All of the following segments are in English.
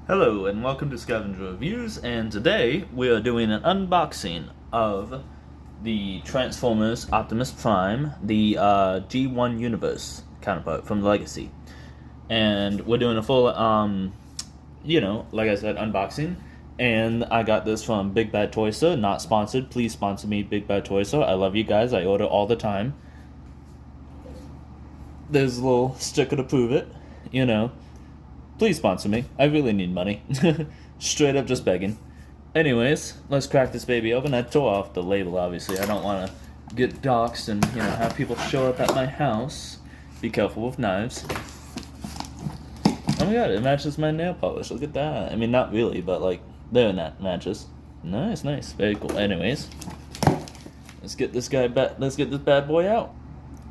Hello and welcome to Scavenger Reviews, and today we are doing an unboxing of the Transformers Optimus Prime, the G1 Universe counterpart from Legacy. And we're doing a full, like I said, unboxing. And I got this from Big Bad Toy Store, not sponsored. Please sponsor me, Big Bad Toy Store. I love you guys, I order all the time. There's a little sticker to prove it, you know. Please sponsor me. I really need money. Straight up just begging. Anyways, let's crack this baby open. I tore off the label, obviously. I don't want to get doxxed and, have people show up at my house. Be careful with knives. Oh my god, it matches my nail polish. Look at that. I mean, not really, but, there that matches. Nice, nice. Very cool. Anyways, let's get this bad boy out.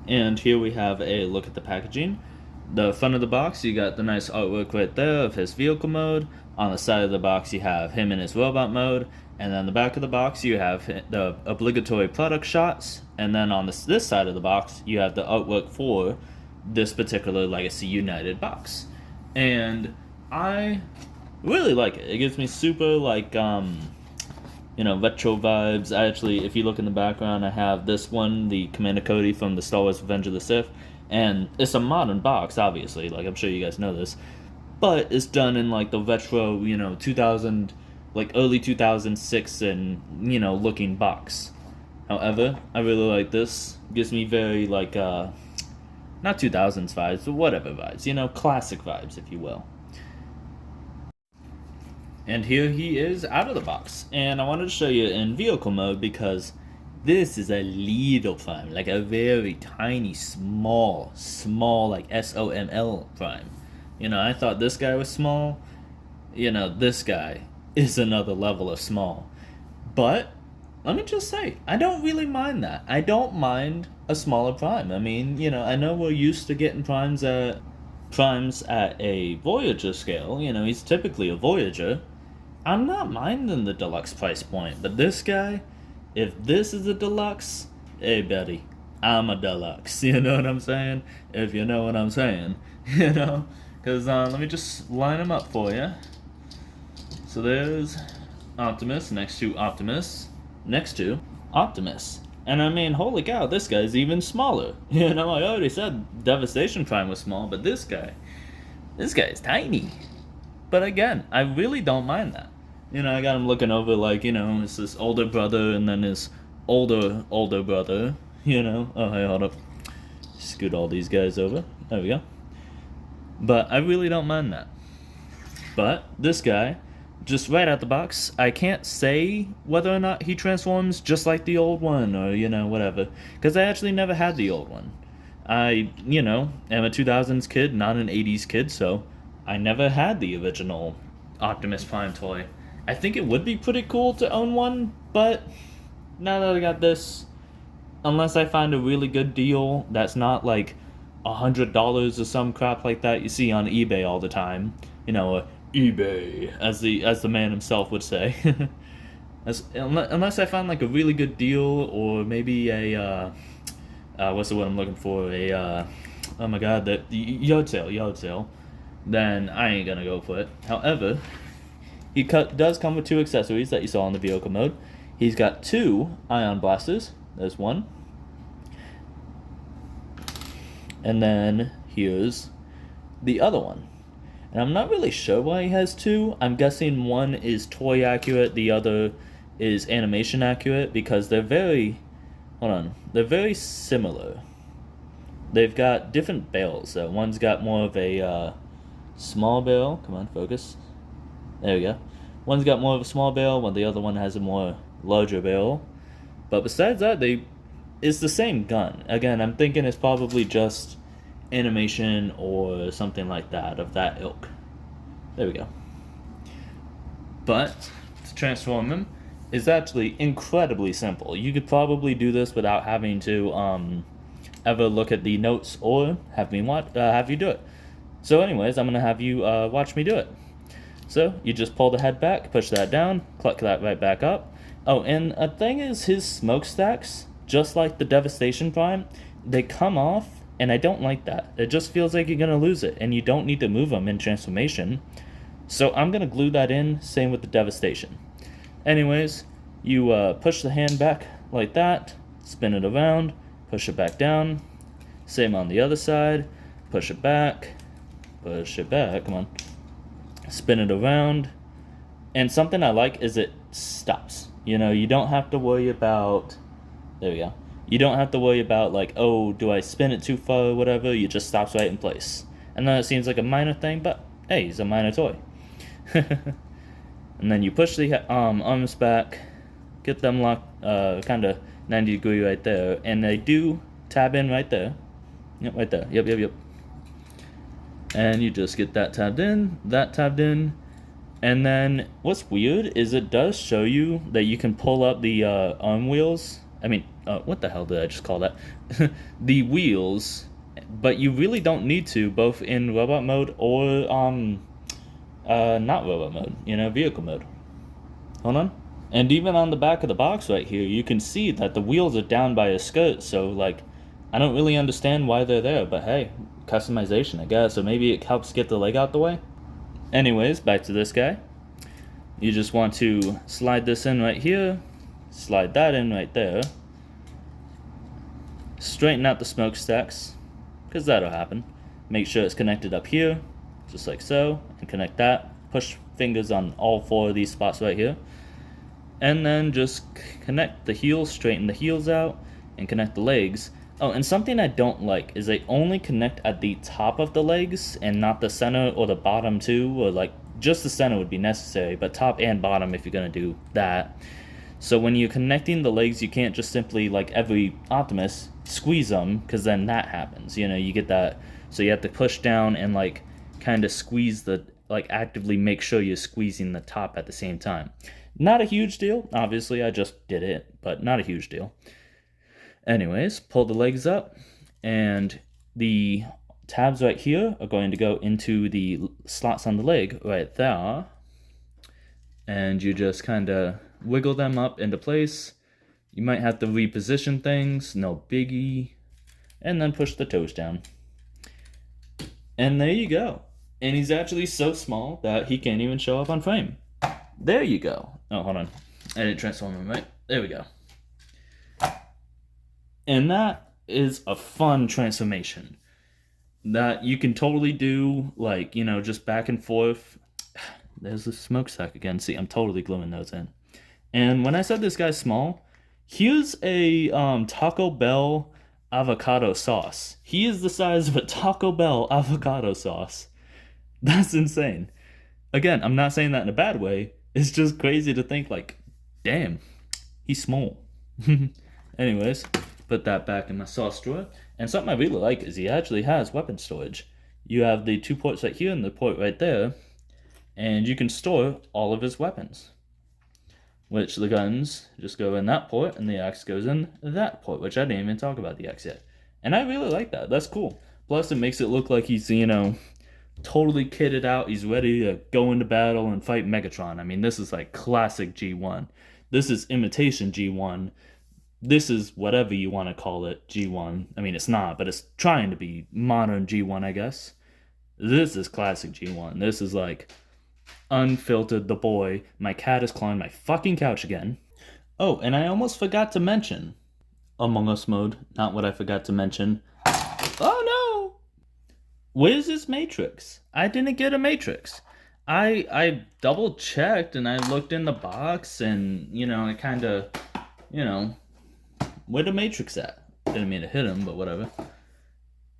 And here we have a look at the packaging. The front of the box, you got the nice artwork right there of his vehicle mode. On the side of the box, you have him in his robot mode. And then the back of the box, you have the obligatory product shots. And then on this side of the box, you have the artwork for this particular Legacy United box. And I really like it. It gives me super, retro vibes. Actually, if you look in the background, I have this one, the Commander Cody from the Star Wars Revenge of the Sith. And it's a modern box, obviously, I'm sure you guys know this. But it's done in, the retro, 2000, early 2006 and, looking box. However, I really like this. It gives me very, not 2000s vibes, but whatever vibes. Classic vibes, if you will. And here he is out of the box. And I wanted to show you in vehicle mode because this is a little Prime, a very tiny, small, SOML Prime. I thought this guy was small. This guy is another level of small. But, let me just say, I don't really mind that. I don't mind a smaller Prime. I mean, I know we're used to getting Primes at a Voyager scale. He's typically a Voyager. I'm not minding the deluxe price point, but this guy, if this is a deluxe, hey buddy, I'm a deluxe. You know what I'm saying? If you know what I'm saying, Because let me just line them up for you. So there's Optimus next to Optimus next to Optimus. And I mean, holy cow, this guy's even smaller. I already said Devastation Prime was small, but this guy is tiny. But again, I really don't mind that. I got him looking over it's his older brother and then his older brother, Oh, hey, hold up. Scoot all these guys over. There we go. But I really don't mind that. But this guy, just right out the box, I can't say whether or not he transforms just like the old one or, whatever. Because I actually never had the old one. I, am a 2000s kid, not an 80s kid, so I never had the original Optimus Prime toy. I think it would be pretty cool to own one, but now that I got this, unless I find a really good deal that's not $100 or some crap like that you see on eBay all the time, eBay, as the man himself would say. Unless I find a really good deal or maybe a what's the word I'm looking for? Oh my god, the yard sale, then I ain't gonna go for it. However, he does come with two accessories that you saw in the vehicle mode. He's got two ion blasters. There's one. And then here's the other one. And I'm not really sure why he has two. I'm guessing one is toy accurate, the other is animation accurate, because they're very similar. They've got different barrels. So one's got more of a small barrel. Come on, focus. There we go. One's got more of a small barrel, while the other one has a more larger barrel. But besides that, it's the same gun. Again, I'm thinking it's probably just animation or something like that, of that ilk. There we go. But to transform him is actually incredibly simple. You could probably do this without having to ever look at the notes or have you do it. So anyways, I'm going to have you watch me do it. So you just pull the head back, push that down, click that right back up. Oh, and a thing is, his smokestacks, just like the Devastation Prime, they come off, and I don't like that. It just feels like you're going to lose it, and you don't need to move them in transformation. So I'm gonna glue that in, same with the Devastation. Anyways, you push the hand back like that, spin it around, push it back down, same on the other side, push it back, come on, spin it around, and something I like is it stops. You know, you don't have to worry about, there we go, you don't have to worry about like, oh, do I spin it too far or whatever, it just stops right in place. And then it seems like a minor thing, but hey, it's a minor toy. And then you push the arms back, get them locked, kind of 90 degree right there, and they do tab in right there. Yep, right there. Yep. And you just get that tabbed in, and then what's weird is it does show you that you can pull up the arm wheels. I mean, what the hell did I just call that? The wheels, but you really don't need to, both in robot mode or not robot mode, you know, vehicle mode. Hold on. And even on the back of the box right here, you can see that the wheels are down by a skirt, so like, I don't really understand why they're there, but hey, customization, I guess, or maybe it helps get the leg out the way. Anyways, back to this guy. You just want to slide this in right here, slide that in right there, straighten out the smokestacks, because that'll happen. Make sure it's connected up here, just like so, and connect that. Push fingers on all 4 of these spots right here. And then just connect the heels, straighten the heels out, and connect the legs. Oh, and something I don't like is they only connect at the top of the legs and not the center or the bottom too, or like just the center would be necessary, but top and bottom if you're gonna do that. So when you're connecting the legs, you can't just simply, like every Optimus, squeeze them, because then that happens. You know, you get that. So you have to push down and like kind of squeeze the, like actively make sure you're squeezing the top at the same time. Not a huge deal. Obviously, I just did it, but not a huge deal. Anyways, pull the legs up, and the tabs right here are going to go into the slots on the leg right there. And you just kind of wiggle them up into place. You might have to reposition things, no biggie. And then push the toes down. And there you go. And he's actually so small that he can't even show up on frame. There you go. Oh, hold on. I didn't transform him, right? There we go. And that is a fun transformation that you can totally do, like, you know, just back and forth. There's the smokestack again. See, I'm totally gluing those in. And when I said this guy's small, here's a Taco Bell avocado sauce. He is the size of a Taco Bell avocado sauce. That's insane. Again, I'm not saying that in a bad way. It's just crazy to think, like, damn, he's small. Anyways, put that back in my sauce drawer. And something I really like is he actually has weapon storage. You have the 2 ports right here and the port right there, and you can store all of his weapons. Which the guns just go in that port, and the axe goes in that port, which I didn't even talk about the axe yet. And I really like that. That's cool. Plus, it makes it look like he's, you know, totally kitted out. He's ready to go into battle and fight Megatron. I mean, this is like classic G1. This is imitation G1. This is whatever you want to call it, G1. I mean, it's not, but it's trying to be modern G1, I guess. This is classic G1. This is like unfiltered the boy. My cat is clawing my fucking couch again. Oh, and I almost forgot to mention Among Us mode. Not what I forgot to mention. Oh no! Where's this Matrix? I didn't get a Matrix. I double checked and I looked in the box and, you know, I kind of, you know, where the Matrix at? Didn't mean to hit him, but whatever.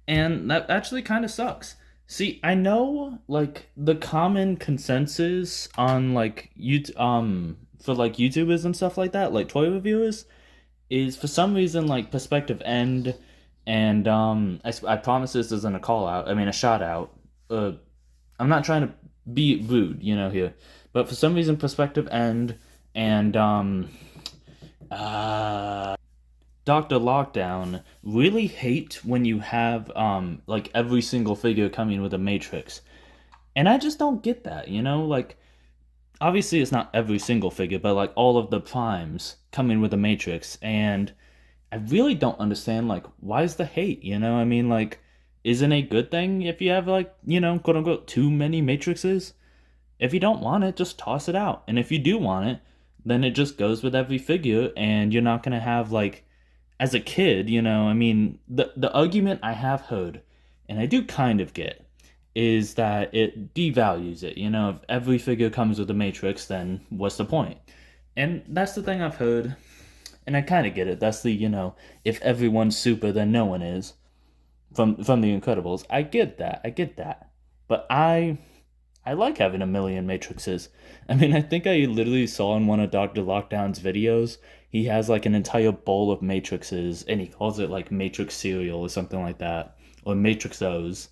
And that actually kind of sucks. See, I know, like, the common consensus on, like, for, like, YouTubers and stuff like that, like, toy reviewers, is for some reason, like, Perspective End, and, I promise this isn't a call-out, I mean, a shout-out. I'm not trying to be rude, you know, here, but for some reason, Perspective End, and, Dr. Lockdown really hate when you have, like, every single figure coming with a Matrix. And I just don't get that, you know? Like, obviously it's not every single figure, but, like, all of the primes coming with a Matrix. And I really don't understand, like, why is the hate, you know? I mean, like, isn't it a good thing if you have, like, you know, quote-unquote, too many Matrixes? If you don't want it, just toss it out. And if you do want it, then it just goes with every figure, and you're not gonna have like, as a kid, I mean, the argument I have heard, and I do kind of get, is that it devalues it. If every figure comes with a Matrix, then what's the point? And that's the thing I've heard, and I kind of get it. That's the, if everyone's super, then no one is, from the Incredibles. I get that. I get that. But I like having a million matrices. I mean, I think I literally saw in one of Dr. Lockdown's videos, he has like an entire bowl of matrices, and he calls it like Matrix cereal or something like that, or Matrix O's.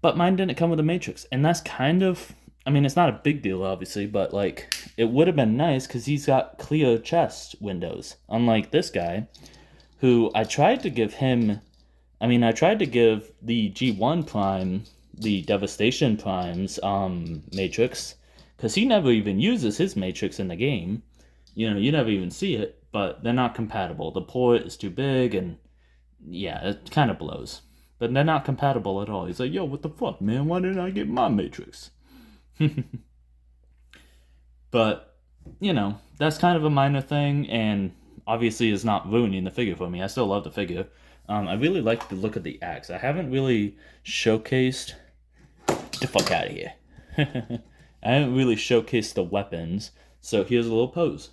But mine didn't come with a matrix, and that's kind of, I mean, it's not a big deal, obviously, but like, it would have been nice because he's got clear chest windows, unlike this guy, who I tried to give him. I mean, I tried to give the G1 Prime, the Devastation Prime's matrix, because he never even uses his matrix in the game. You never even see it, but they're not compatible. The port is too big, and yeah, it kind of blows. But they're not compatible at all. He's like, yo, what the fuck, man? Why didn't I get my matrix? But, that's kind of a minor thing, and obviously is not ruining the figure for me. I still love the figure. I really like the look of the axe. I haven't really showcased... Get the fuck out of here. I haven't really showcased the weapons, so here's a little pose.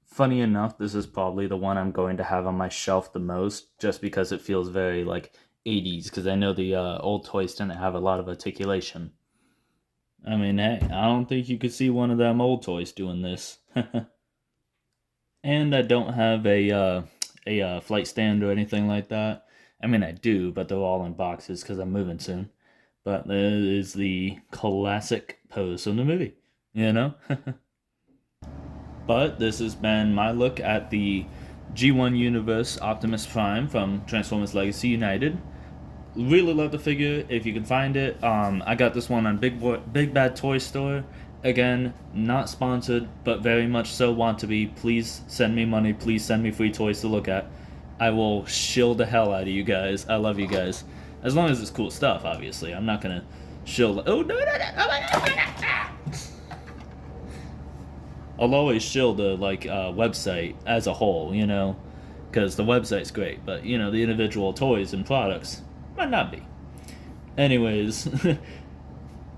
Funny enough, this is probably the one I'm going to have on my shelf the most, just because it feels very, like, 80s, because I know the old toys didn't have a lot of articulation. I mean, hey, I don't think you could see one of them old toys doing this. And I don't have a flight stand or anything like that. I mean, I do, but they're all in boxes because I'm moving soon. But that is the classic pose from the movie, But this has been my look at the G1 Universe Optimus Prime from Transformers Legacy United. Really love the figure. If you can find it, I got this one on Big Bad Toy Store. Again, not sponsored, but very much so want to be. Please send me money. Please send me free toys to look at. I will shill the hell out of you guys. I love you guys. As long as it's cool stuff, obviously. I'm not gonna shill. Oh no! Oh my God! I'll always shill the website as a whole, because the website's great, but the individual toys and products might not be. Anyways,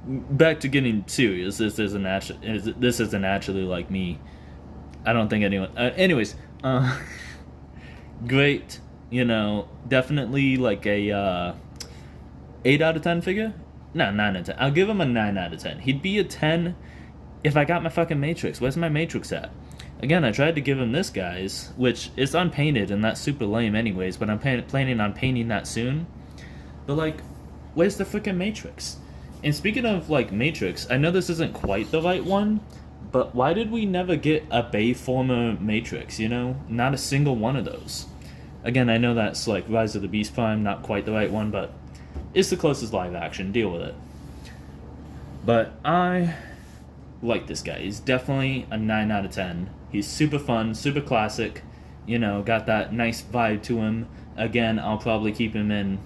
back to getting serious. This isn't actually like me. I don't think anyone. Anyways, great. Definitely like a 8 out of 10 figure. No, 9 out of 10. I'll give him a 9 out of 10. He'd be a 10 if I got my fucking Matrix. Where's my Matrix at? Again, I tried to give him this guy's, which is unpainted, and that's super lame anyways, but I'm planning on painting that soon. But, where's the freaking Matrix? And speaking of, Matrix, I know this isn't quite the right one, but why did we never get a Bayformer Matrix, Not a single one of those. Again, I know that's, Rise of the Beast Prime, not quite the right one, but it's the closest live action. Deal with it. But I like this guy. He's definitely a 9 out of 10. He's super fun, super classic, got that nice vibe to him. Again, I'll probably keep him in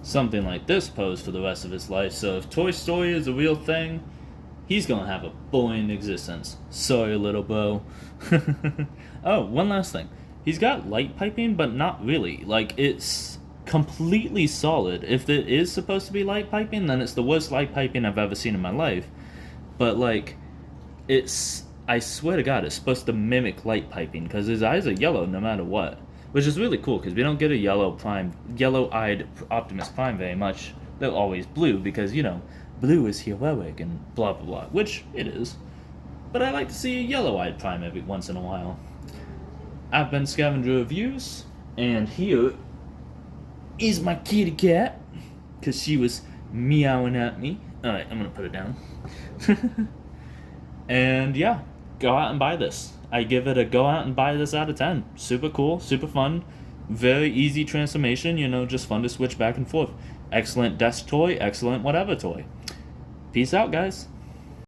something like this pose for the rest of his life, so if Toy Story is a real thing, he's gonna have a boring existence. Sorry, little bro. Oh, one last thing. He's got light piping, but not really. It's completely solid. If it is supposed to be light piping, then it's the worst light piping I've ever seen in my life. But, it's... I swear to God, it's supposed to mimic light piping, because his eyes are yellow no matter what. Which is really cool, because we don't get a yellow-eyed Optimus Prime very much. They're always blue, because, blue is heroic and blah blah blah, which it is. But I like to see a yellow-eyed Prime every once in a while. I've been Scavenger Reviews, and here is my kitty cat, because she was meowing at me. Alright, I'm gonna put it down. And yeah, go out and buy this. I give it a go out and buy this out of 10. Super cool, super fun, very easy transformation, just fun to switch back and forth. Excellent desk toy, excellent whatever toy. Peace out, guys.